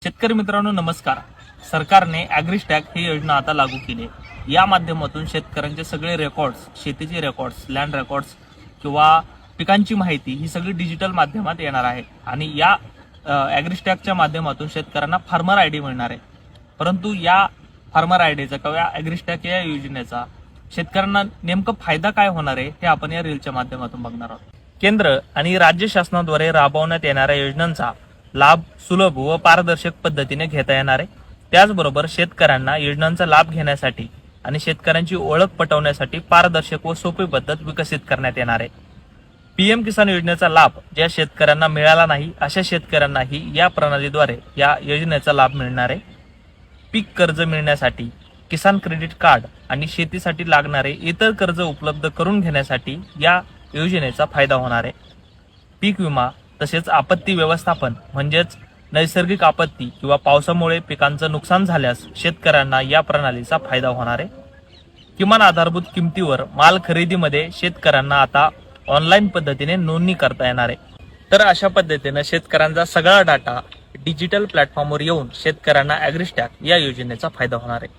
शेतकरी मित्रांनो नमस्कार. सरकारने ॲग्रीस्टॅग ही योजना आता लागू केली आहे. या माध्यमातून शेतकऱ्यांचे सगळे रेकॉर्ड्स, शेतीचे रेकॉर्ड्स, लँड रेकॉर्ड्स किंवा पिकांची माहिती ही सगळी डिजिटल माध्यमात येणार आहे आणि या ॲग्रीस्टॅगच्या माध्यमातून शेतकऱ्यांना फार्मर आयडी मिळणार आहे. परंतु या फार्मर आयडीचा किंवा ॲग्रीस्टॅग या योजनेचा शेतकऱ्यांना नेमकं फायदा काय होणार आहे हे आपण या रीलच्या माध्यमातून बघणार आहोत. केंद्र आणि राज्य शासनाद्वारे राबवण्यात येणाऱ्या योजनांचा लाभ सुलभ व पारदर्शक पद्धतीने घेता येणार आहे. त्याचबरोबर शेतकऱ्यांना योजनांचा लाभ घेण्यासाठी आणि शेतकऱ्यांची ओळख पटवण्यासाठी पारदर्शक व सोपी पद्धत विकसित करण्यात येणार आहे. पीएम किसान योजनेचा लाभ ज्या शेतकऱ्यांना मिळाला नाही अशा शेतकऱ्यांनाही या प्रणालीद्वारे या योजनेचा लाभ मिळणार आहे. पीक कर्ज मिळण्यासाठी किसान क्रेडिट कार्ड आणि शेतीसाठी लागणारे इतर कर्ज उपलब्ध करून घेण्यासाठी या योजनेचा फायदा होणार आहे. पीक विमा तसेच आपत्ती व्यवस्थापन म्हणजेच नैसर्गिक आपत्ती किंवा पावसामुळे पिकांचं नुकसान झाल्यास शेतकऱ्यांना या प्रणालीचा फायदा होणार आहे. किमान आधारभूत किमतीवर माल खरेदीमध्ये शेतकऱ्यांना आता ऑनलाईन पद्धतीने नोंदणी करता येणार आहे. तर अशा पद्धतीने शेतकऱ्यांचा सगळा डाटा डिजिटल प्लॅटफॉर्मवर येऊन शेतकऱ्यांना ॲग्रीस्टॅग या योजनेचा फायदा होणार आहे.